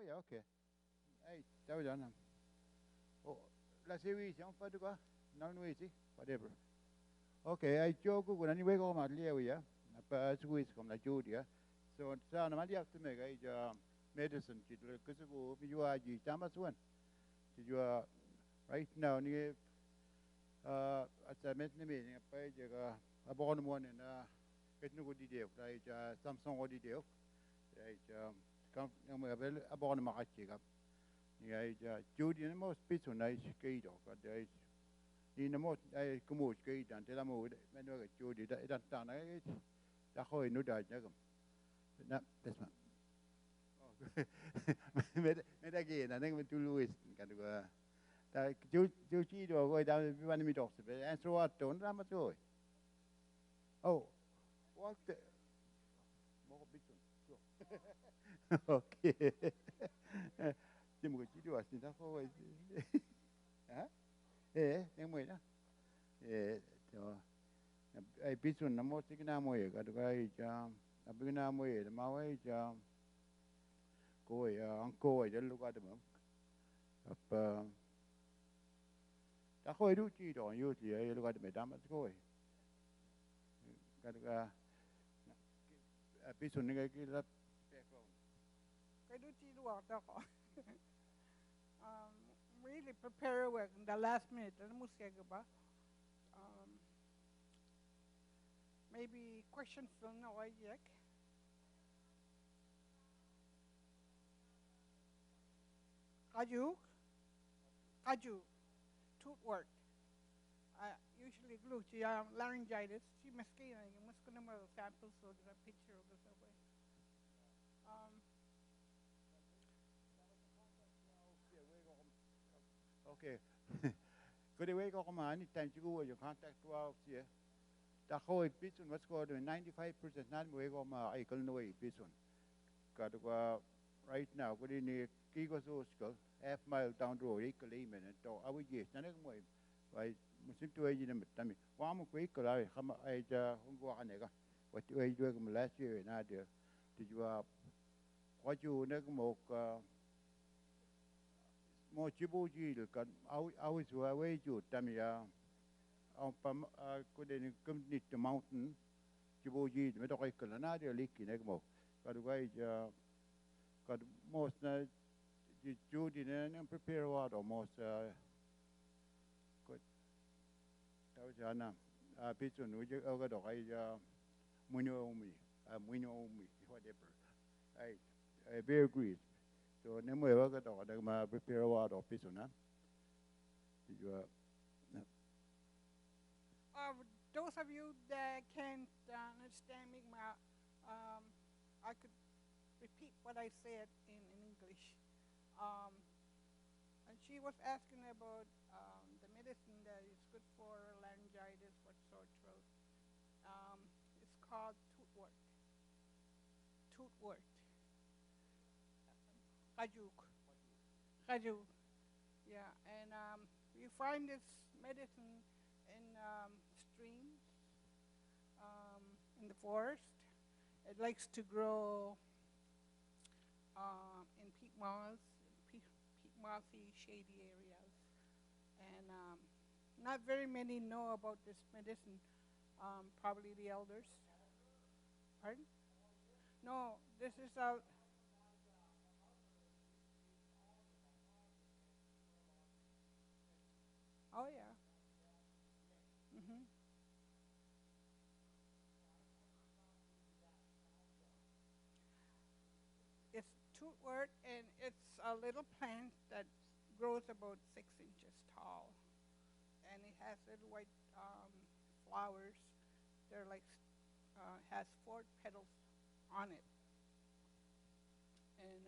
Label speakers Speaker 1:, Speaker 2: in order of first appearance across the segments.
Speaker 1: yeah, okay. Hey, that was done. Oh, let's see, we don't find to go. No, no, easy, whatever. Okay, I joke when anyway go my Leo, yeah. But Swiss come like Julia. So, I'm not have to make a medicine, because you are Thomas one. You are right now near, as I mentioned, a page, a born one and get no good detail, like Samsung or detail. Right, come, a born market. Yeah, Judy and most pizza nice skate or got there. In the most, I come out skate and tell them, when I get Judy, that done. The whole new diet. No, that's my. Met again, I think went to Louis. Can go. Judy or go down one of me dogs. And so what? Don't I'm a Oh, what the? More pizza. Okay. Chứ một chỉ đùa thì nó có hả em mới đó cho ai biết xuân nó mất cái nào mới cái cái cho cái nào mới mà ấy cho cô ấy anh cô ấy đến lúc đó mà apa đã coi đủ chi đó yêu thì ấy lúc đó mới đam cô ấy cái biết xuân cái là
Speaker 2: cái đứa chị đùa đó có really prepare work in the last minute and music ba maybe questions don't know yet kaju tooth work usually glue to laryngitis she mesquina you must go number samples so there's a picture of the subway
Speaker 1: okay. Good way go come on, time to go your contact 12 here. The whole pitch was called 95% not way go my I can know a pitch one. Got to go right now, good in the Kiko school, half-mile down the road, equally minute, or I would get nothing way. By Muslim to age in the tummy. One more quick, I come I go on nega. What you age doing last year in idea? Did you what you never mock? Mo chibu ji được kan au su away ju tamia on pam ko de kum nit the mountain chibu ji me to kai kala na de liki ne mo ka du gai ja ka most na ju di ne prepare wa do most ko tao ja na pi chu nu je ga do kai ja munyo mi whatever I very agree. So nếu mà cái đó để mà prepare qua đó phía sau thì
Speaker 2: those of you that can't understand me, I could repeat what I said in English. And she was asking about the medicine that is good for laryngitis, for sore throat. It's called toothwort. Toothwort. Kajuk. Kajuk. Yeah, and you find this medicine in streams, in the forest. It likes to grow in peat mossy, shady areas. And not very many know about this medicine, probably the elders. Pardon? No, this is a... Oh, yeah. Mm-hmm. It's toothwort, and it's a little plant that grows about 6 inches tall, and it has little white flowers. They're like has 4 petals on it, and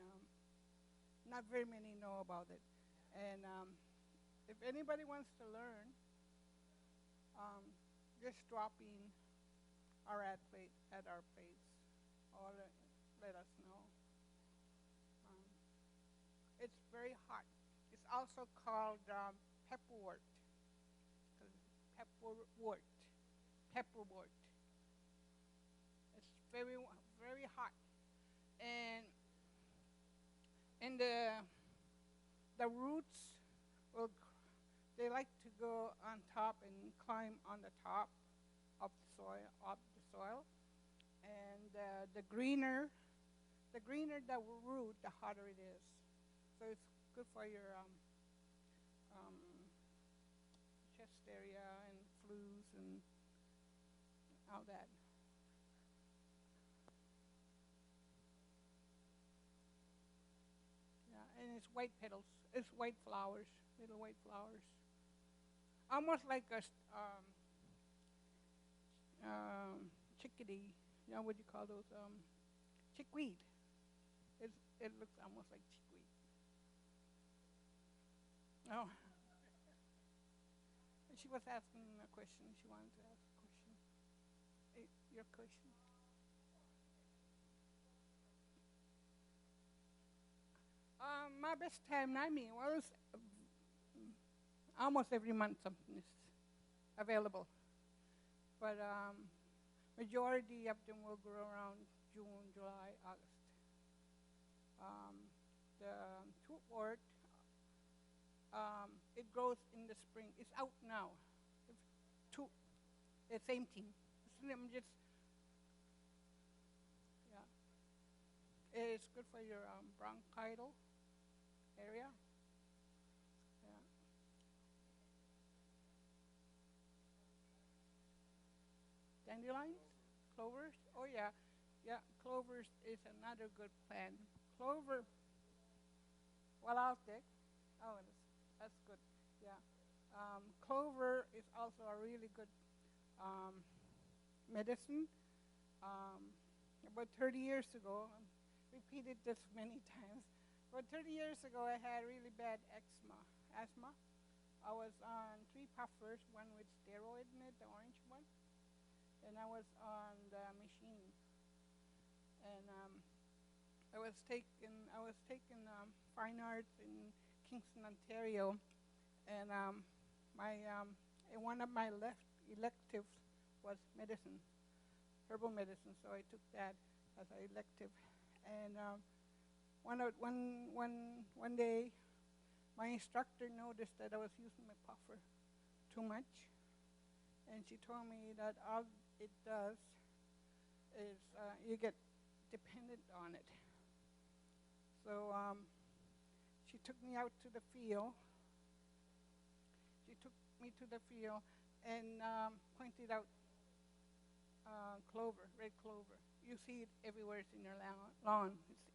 Speaker 2: not very many know about it. And if anybody wants to learn, um, just drop in at our place, or let us know. Um, it's very hot. It's also called pepperwort. Pepperwort. Pepperwort. It's very hot, and And the roots will, they like to go on top and climb on the top of the soil. And the greener the root, the hotter it is. So it's good for your um, chest area and flus and all that. Yeah, and it's white petals. It's white flowers, little white flowers, almost like a chickadee. You know what you call those? Chickweed. It looks almost like chickweed. Oh. She was asking a question. She wanted to ask a question. Your question? My best time, I mean, was almost every month something is available. But majority of them will grow around June, July, August. Um, the Tootwort, it grows in the spring. It's out now. Two, the same team. I'm just, yeah. It's good for your bronchial area. Yeah. Dandelions, clovers. Oh yeah, yeah. Clovers is another good plant. Clover, well, I'll take. Oh, that's good. Yeah. Clover is also a really good medicine. Um, about 30 years ago, repeated this many times. About 30 years ago, I had really bad asthma. I was on 3 puffers, one with steroid in it, the orange one, and I was on the machine. And I was taking fine arts in Kingston, Ontario, and one of my electives was medicine, herbal medicine. So I took that as an elective. And one day, my instructor noticed that I was using my puffer too much, and she told me that all it does is you get dependent on it. So she took me out to the field. She took me to the field and pointed out clover, red clover. You see it everywhere. It's in your lawn. It's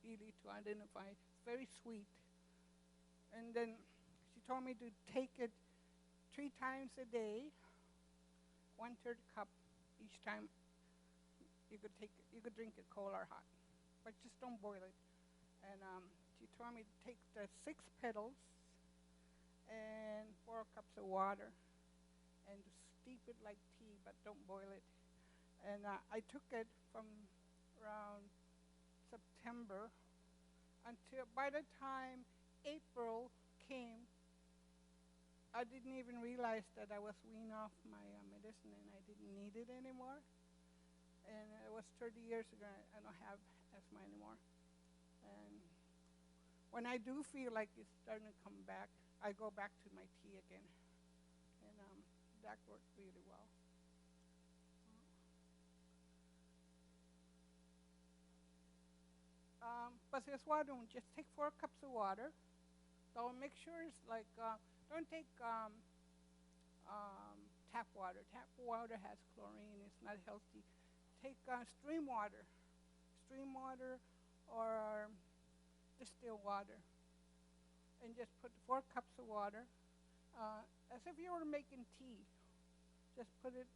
Speaker 2: easy to identify. It's very sweet. And then she told me to take it 3 times a day, 1/3 cup each time. You could drink it cold or hot, but just don't boil it. And she told me to take the 6 petals and 4 cups of water and steep it like tea, but don't boil it. And I took it from around September until by the time April came, I didn't even realize that I was weaning off my medicine and I didn't need it anymore. And it was 30 years ago. I don't have asthma anymore. And when I do feel like it's starting to come back, I go back to my tea again. And that worked really well. But this water, just take 4 cups of water. So make sure it's like, don't take tap water. Tap water has chlorine. It's not healthy. Take stream water or distilled water, and just put 4 cups of water, as if you were making tea. Just put it,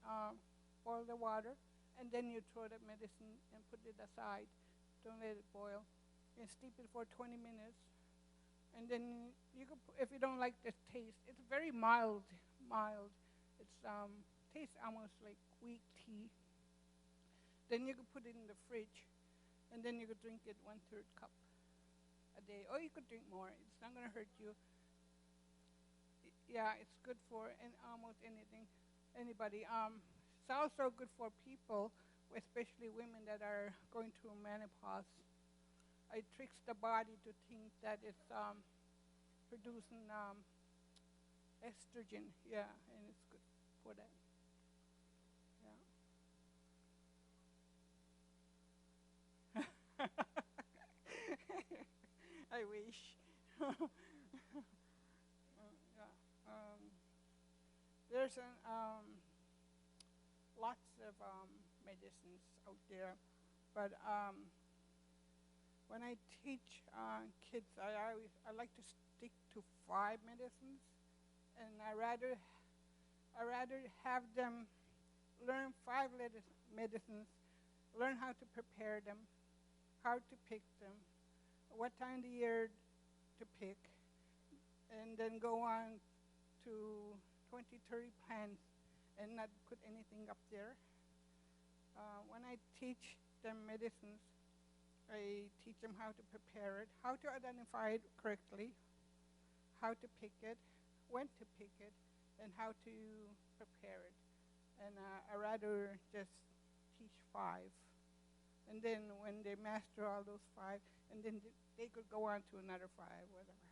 Speaker 2: boil the water, and then you throw the medicine and put it aside. Don't let it boil, and steep it for 20 minutes. And then you could, if you don't like the taste, it's very mild. It's tastes almost like weak tea. Then you could put it in the fridge, and then you could drink it 1/3 cup a day, or you could drink more. It's not going to hurt you. Yeah, it's good for almost anything, anybody. It's also good for people, especially women that are going through menopause. it tricks the body to think that it's producing estrogen. Yeah, and it's good for that. Yeah. I wish. Yeah. There's lots of medicines out there, but when I teach kids, I like to stick to 5 medicines, and I rather have them learn 5 medicines, learn how to prepare them, how to pick them, what time of the year to pick, and then go on to 20, 30 plants and not put anything up there. When I teach them medicines, I teach them how to prepare it, how to identify it correctly, how to pick it, when to pick it, and how to prepare it. And I rather just teach 5. And then when they master all those 5, and then they could go on to another 5, whatever.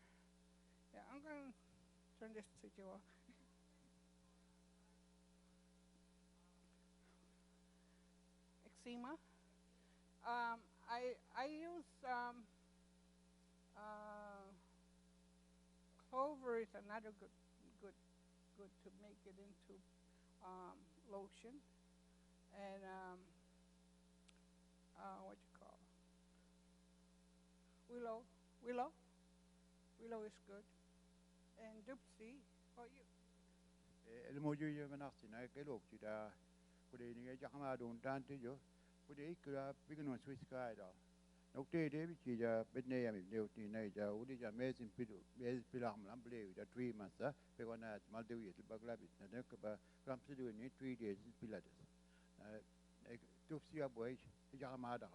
Speaker 2: Yeah, I'm going to turn this to Joel. Eczema. I use clover is another good to make it into lotion, and what you call willow is good, and dupsy. Oh, you.
Speaker 1: الموجودة من أصلنا كلوك جدا كده نيجي جامعة دون تانتيجو كده إكرا بيكونوا سويس كايدا نقطة ده بيجي بدنا من نيوتي نيجا ودي جا ميزين بيلام لام بليو جا 3 months بيكونا مال دوية البقلا بيتنا نكبا كلام سدوي ني 3 days بيلادس توفسي أبوي جامعة ده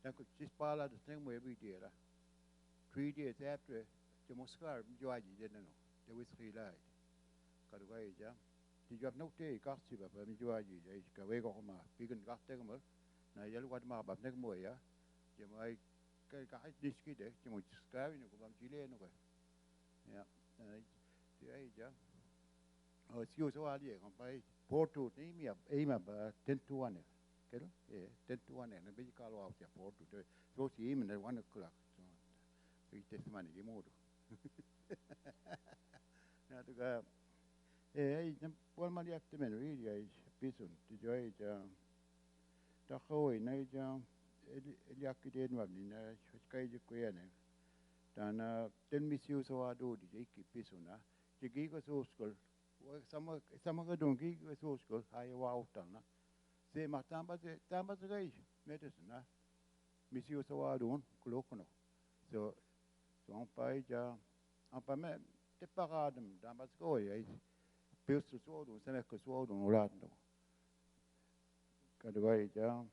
Speaker 1: نكو تسبالا دستنگ مو بيديرا 3 days after the Moscow جواجي جننو the whiskey light karugai ja ti jap no te ka si ba mi jua ji ja ka we ko ma pi kan ka te mo na yel wat ma ba ne mo ya je mai ka diski de je mo ska ni ko bam chile no ko ya ti ai ja o si o so ali ko pai portu ni mi ma ba 10 to 1 ke lo 10 to 1 ne be ka lo ya portu de so si mi ne 1 o'clock so i te mani di modo na to ga Paul Maria Temen really is bison to joy the whole night Eliakid Mabina, Sky Quene. Then 10 misuse or do the Jaki Pisona, the Giga School, some of the donkey was school, high wow tana. Say Matamba Tamba's medicine, misuse or don't, Clocono. So, on Paja, Ampame, the paradum, Damasco. Pilsu suodu, senekko suodu ulatno. Kaduai ja.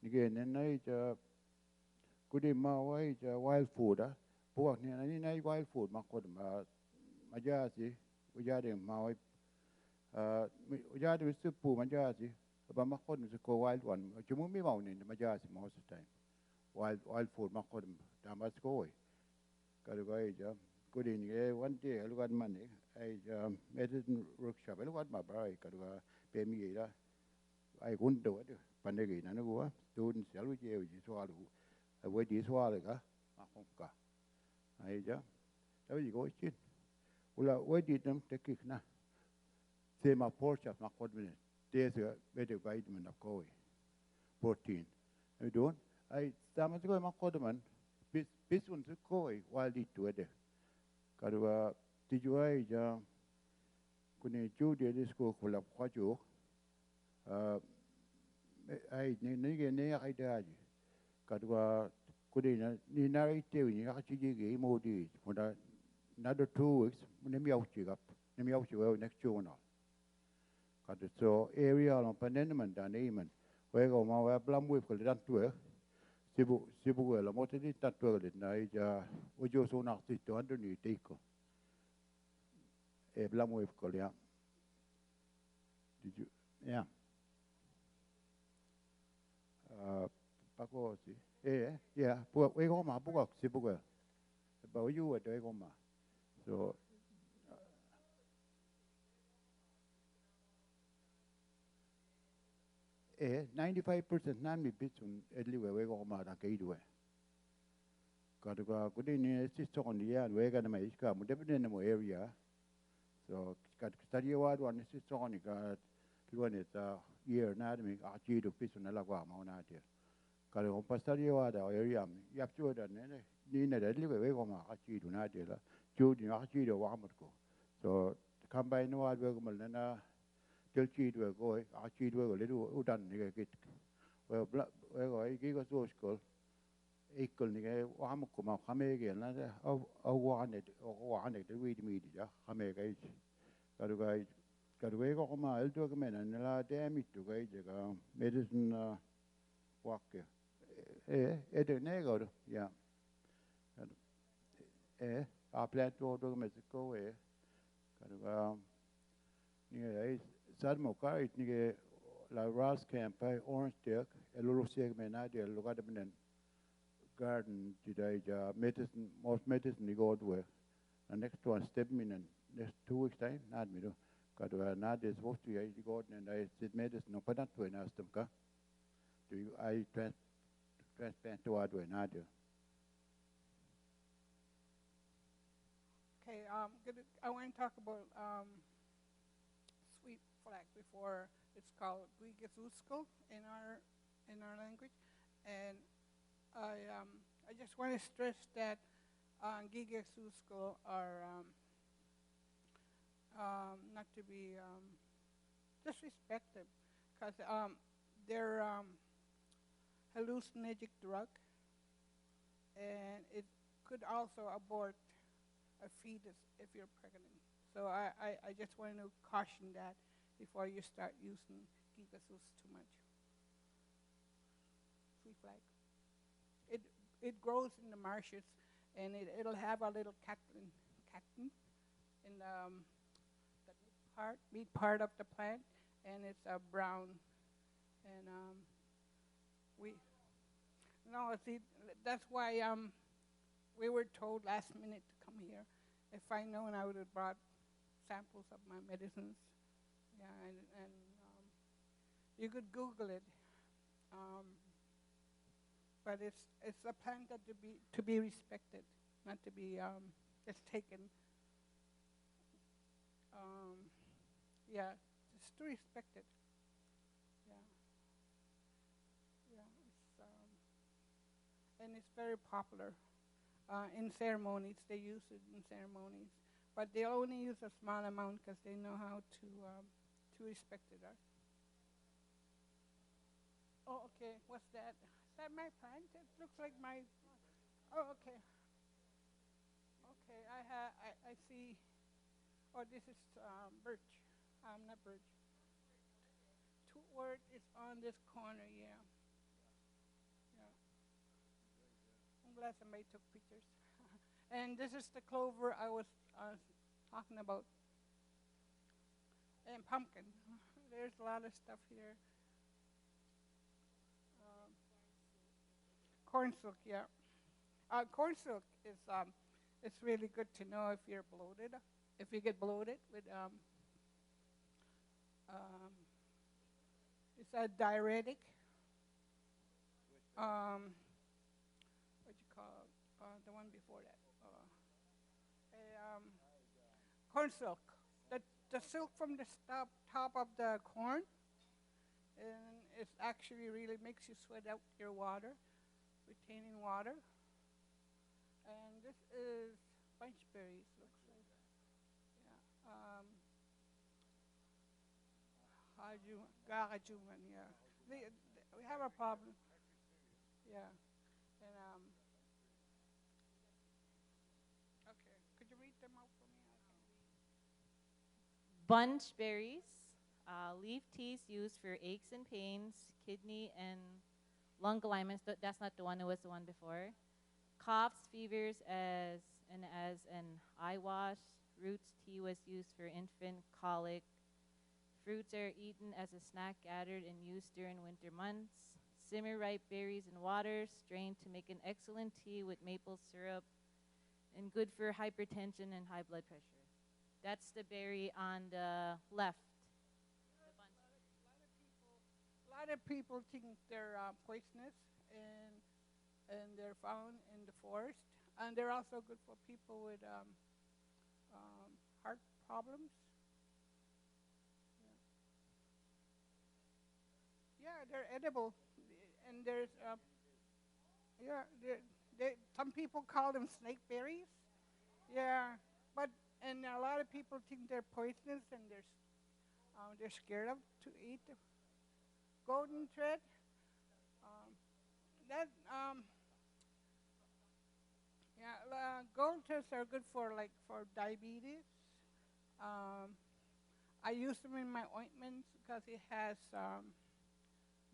Speaker 1: Nige nenai ja. Kudi mawai ja wild food ah. Buat ni nai wild food makod majasi ujade mawai. Ujade supu majasi. Aba makod ko wild one. Cuma mi mau ni majasi most of the time. Wild food makod Damasco. Kaduai ja. Kudi ni one day lugan mani. I medicine workshop. I look at my brother. Kaduga pay me ida. I wouldn't do it. Pandegi na nuwa. Students yalu je uji swalu. I wait this swalu ka. Makonka. Aija. Tahu je go chin. Ula wait it them take na. Say my porch of my confidence. There's a better vitamin of koi. Protein. I don't. I stomach go my confidence. This one's a koi while it to it. Kaduga. Tijuai ja kuni chu dia disco kulap kwachu ai ni ge ne ai da ji kadwa kuni na ni na ai te ni ka chi ge mo di mo da another 2 weeks ne mi au chi gap ne mi au chi well next year no kad so area on panenman da ne man we go ma wa plam we ko dan tu sibu la mo te di ta tu le na ja o jo so na ti to under ni te ko Blam with Korea. Did you? Yeah. Paco Fosi. Yeah, but we go ma buka si buka. But you at we go ma. So 95% nan mi bitun edli we go ma da kai duwe. Kaduga kudi ni si sokon dia we ga na mai iska mu depende na mo area. So kat study wad wan si sokon ka kiwa ne ta year na mi a ji do bitun na la kwa ma na dia. Kalau orang pasal dia ada area ni, yap cuba dan ni ada lebih baik orang aci tu nak dia lah. Cuba ni aci dia orang mereka. So combine ni ada baik orang mana jelci tu baik, aci tu baik, lepas udan ni kita. Well, well, kita so sekolah, ekol ni orang mereka mau kami ke, nada, orang ni tu wid media, kami ke. Kalau baik orang mau elok ke mana, nila dem itu ke, jaga medicine work. Det negro, ja. A plato do Mexico, kan det være, ni sadmo karit ni la Ross Camp Orange Dirk, lolo sig med nadia lugada benen garden today medicine most medicine ni go to the next one step in and next 2 weeks time nad me do. Kan det være nadia supposed to go and I said medicine no padat to na stem ka. Do I transplant to Adway, Nadia?
Speaker 2: Okay, I want to talk about sweet flag before. It's called Guigazusko in our language, and I just want to stress that Guigazusko are not to be disrespected, because they're hallucinogenic drug, and it could also abort a fetus if you're pregnant. So I just want to caution that before you start using Gigasus too much. Sweet flag. It grows in the marshes, and it'll have a little cactus in the meat part of the plant, and it's brown, and that's why we were told last minute to come here. If I known, I would have brought samples of my medicines. Yeah, and you could Google it. But it's a plant that to be respected, not to be just taken. Yeah, just to respect it. And it's very popular in ceremonies. They use it in ceremonies, but they only use a small amount because they know how to respect it. Oh, okay. What's that? Is that my plant? It looks like my. Oh, okay. Okay, I see. Oh, this is birch. Not birch. Word is on this corner. Yeah. I'm glad somebody took pictures. And this is the clover I was talking about. And pumpkin. There's a lot of stuff here. Corn silk, yeah. Corn silk is it's really good to know if you're bloated. If you get bloated with it's a diuretic. What you call the one before that? Corn silk. The silk from the top of the corn, and it actually really makes you sweat out your water, retaining water. And this is bunch berries, looks like. Yeah. Garajuman, yeah. We have a problem. Yeah. And okay. Could you read them out for me?
Speaker 3: Bunch berries, leaf teas used for aches and pains, kidney and lung alignments. That's not the one. It was the one before. Coughs, fevers, as an eye wash. Roots tea was used for infant colic. Fruits are eaten as a snack, gathered and used during winter months. Simmer ripe berries in water, strain to make an excellent tea with maple syrup, and good for hypertension and high blood pressure. That's the berry on the left. The bunch.
Speaker 2: A lot of people think they're poisonous, and they're found in the forest, and they're also good for people with heart problems. Yeah, they're edible, and there's yeah, some people call them snake berries. Yeah, but and a lot of people think they're poisonous, and they're scared of to eat the golden thread. Um, that yeah, golden threads are good for like for diabetes. Um, I use them in my ointments because it has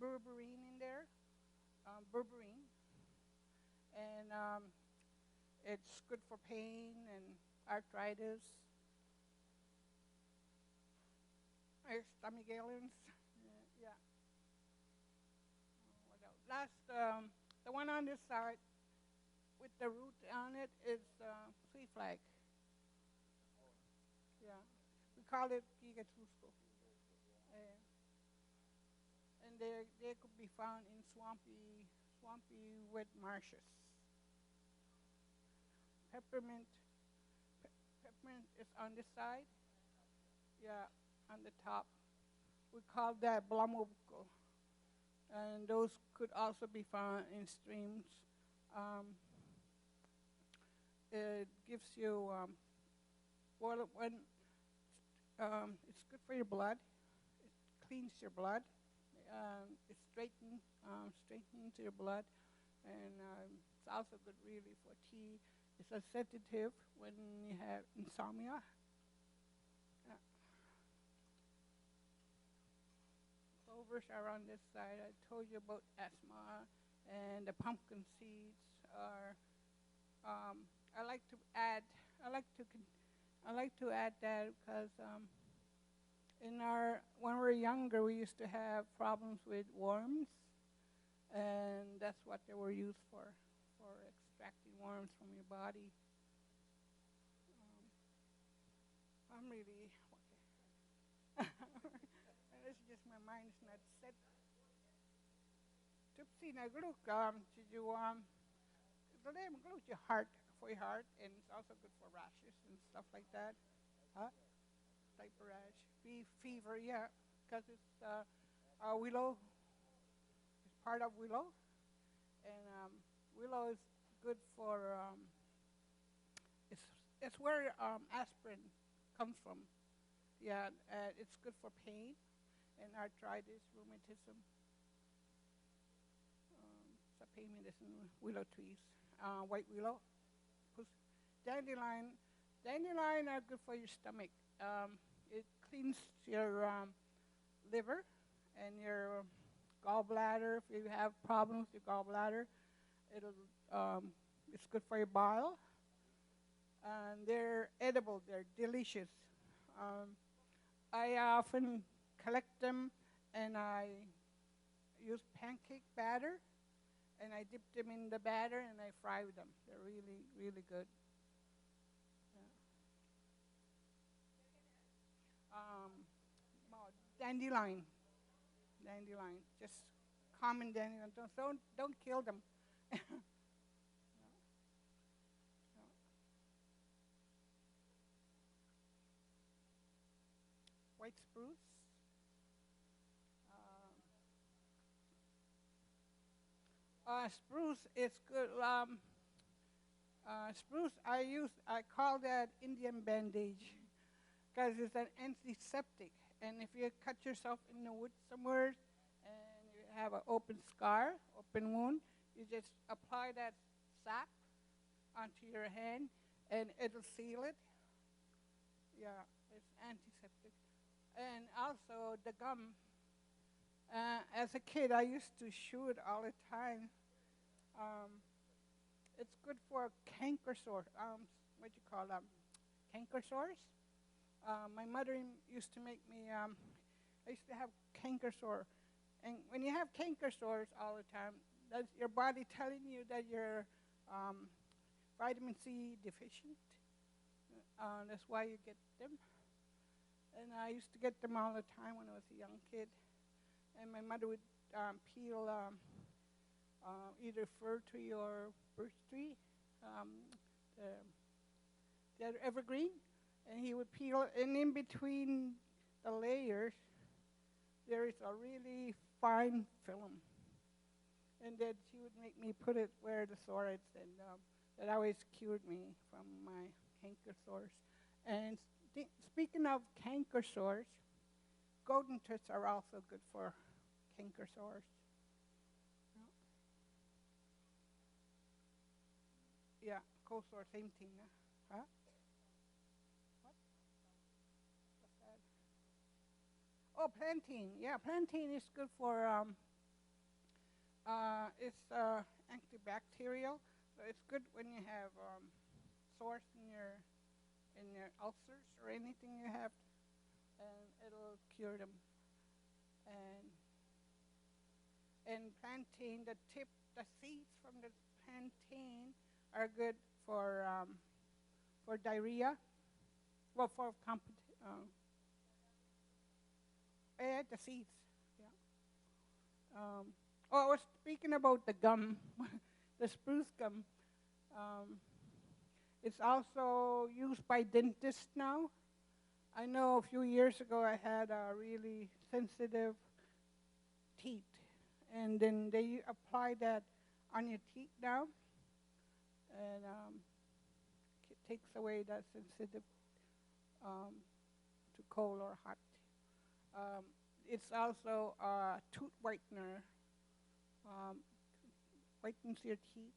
Speaker 2: berberine in there, berberine, and it's good for pain and arthritis, stomach ailments. Yeah. What else? The one on this side with the root on it is sweet flag. Yeah, we call it gigatusco. And they could be found in swampy wet marshes. Peppermint is on this side. Yeah, on the top. We call that blamuco. And those could also be found in streams. It gives you, well, when it's good for your blood. It cleans your blood. It straightens your blood, and it's also good really for tea. It's a sedative when you have insomnia. Clovers are on this side. I told you about asthma, and the pumpkin seeds are. I like to add. I like to add that because when we were younger, we used to have problems with worms, and that's what they were used for extracting worms from your body. I'm really okay. It's just my mind is not set. Tupsi nagluk, did you the name your heart for your heart, and it's also good for rashes and stuff like that. Huh? Diaper rash, fever, yeah, because it's willow. It's part of willow, and willow is good for. It's where aspirin comes from. Yeah, it's good for pain and arthritis, rheumatism. It's a pain medicine. Willow trees, white willow, dandelion. Dandelion are good for your stomach. It cleans your liver and your gallbladder. If you have problems with your gallbladder, it's good for your bile. And they're edible. They're delicious. I often collect them, and I use pancake batter, and I dip them in the batter, and I fry them. They're really, really good. Dandelion, just common dandelion. Don't kill them. White spruce. Spruce is good. Spruce I call that Indian bandage because it's an antiseptic. And if you cut yourself in the wood somewhere and you have an open scar, open wound, you just apply that sap onto your hand and it'll seal it. Yeah, it's antiseptic. And also the gum. As a kid, I used to chew it all the time. It's good for canker sores. What do you call them? Canker sores? My mother used to make me, I used to have canker sore, And when you have canker sores all the time, that's your body telling you that you're vitamin C deficient. That's why you get them. And I used to get them all the time when I was a young kid. And my mother would peel either fir tree or birch tree, the evergreen, and he would peel, and in between the layers, there is a really fine film. And then she would make me put it where the sore is, and that always cured me from my canker sores. And speaking of canker sores, golden twists are also good for canker sores. Yeah, cold sore, same thing. Huh? What? What's that? Oh, plantain. Yeah, plantain is good for, it's antibacterial. So it's good when you have sores in your ulcers or anything you have, and it'll cure them. And plantain, the seeds from the plantain are good for diarrhea. Well, for yeah, the seeds. Yeah. I was speaking about the gum, the spruce gum. It's also used by dentists now. I know a few years ago I had a really sensitive teeth, and then they apply that on your teeth now, and it takes away that sensitive to cold or hot. It's also a tooth whitener, whitens your teeth.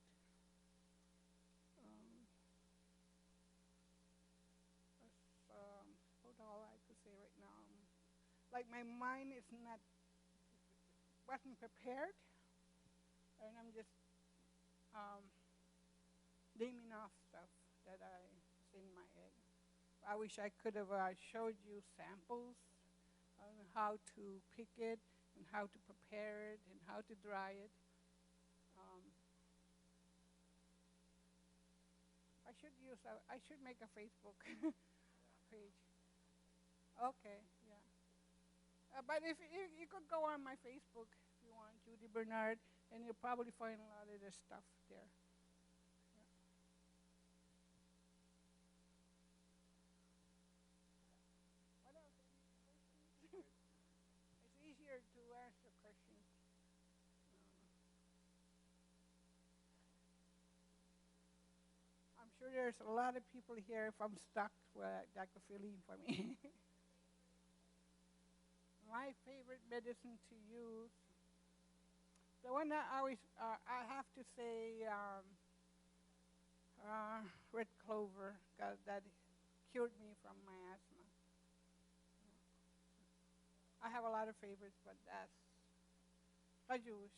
Speaker 2: That's all I could say right now. Like my mind wasn't prepared, and I'm just naming off stuff that is in my head. I wish I could have showed you samples on how to pick it and how to prepare it and how to dry it. I should make a Facebook page. Okay, yeah. But if you could go on my Facebook if you want, Judy Bernard, and you'll probably find a lot of this stuff there. Yeah. What else? Any questions? It's easier to answer questions. I'm sure there's a lot of people here from stuck that could fill in for me. My favorite medicine to use, the one that I always, I have to say red clover, because that cured me from my asthma. I have a lot of favorites, but that's Joe's.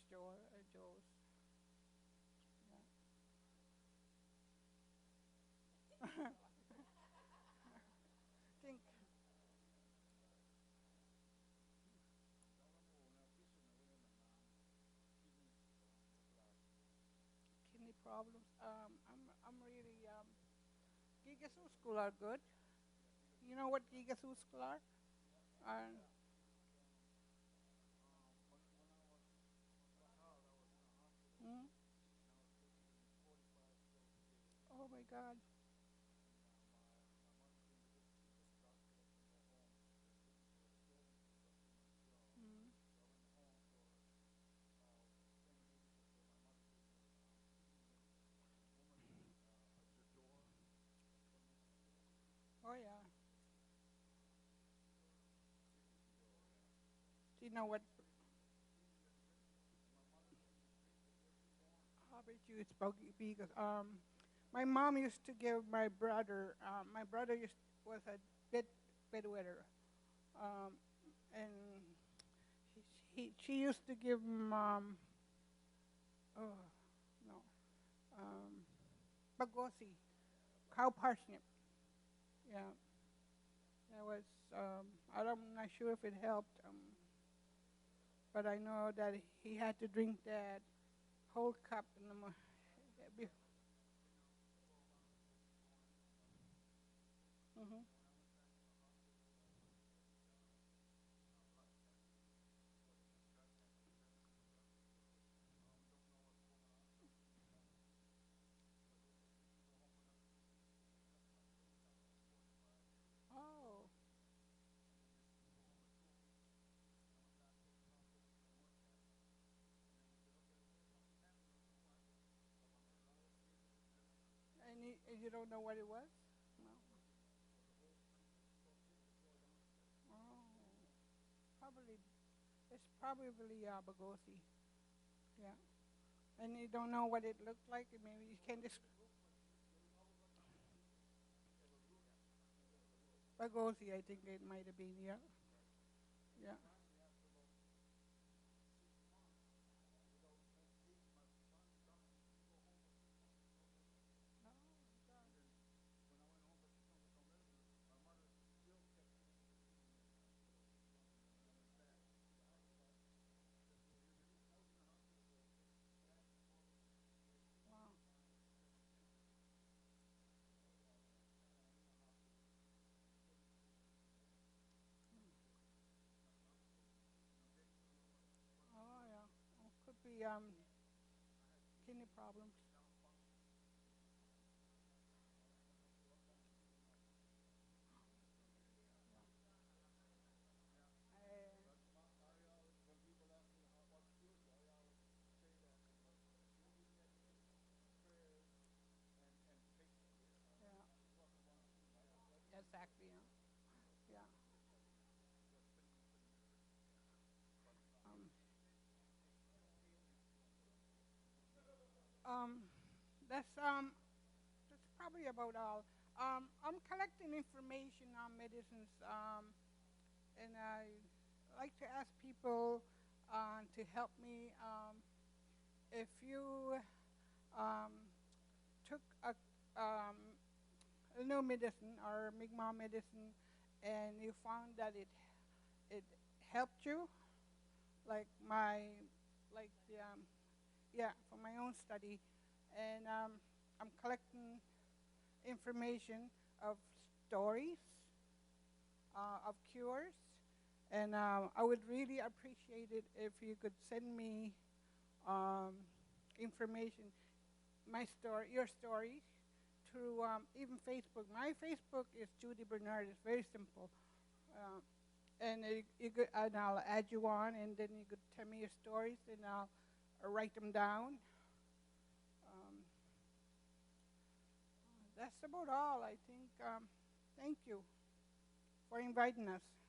Speaker 2: Yeah. Think kidney problems. I'm really Gigasu school are good. You know what Gigasu school are? Uh, mm? Oh my God. Mm. Oh yeah. Do you know what? How about you? It's because my mom used to give my brother. My brother was a bedwetter, um, and she used to give him oh no bagosi, cow parsnip. Yeah, that was I'm not sure if it helped, but but I know that he had to drink that whole cup in the morning. Mm-hmm. Oh, and you don't know what it was? No. Oh, probably it's probably Bagosi. Yeah, and you don't know what it looked like. Maybe you can describe Bagosi. I think it might have been. Yeah, yeah. Wow. Oh yeah. Oh, could be kidney problems. Yeah, exactly. Yeah, yeah. Um, um, that's um, that's probably about all. I'm collecting information on medicines, and I like to ask people to help me. If you um, took um, a new medicine or Mi'kmaq medicine, and you found that it helped you, like like the yeah, for my own study, and I'm collecting information of stories of cures, and I would really appreciate it if you could send me um, information, my story, your story, through even Facebook. My Facebook is Judy Bernard. It's very simple, and you could, and I'll add you on, and then you could tell me your stories, and I'll write them down. Um, that's about all, I think. Thank you for inviting us.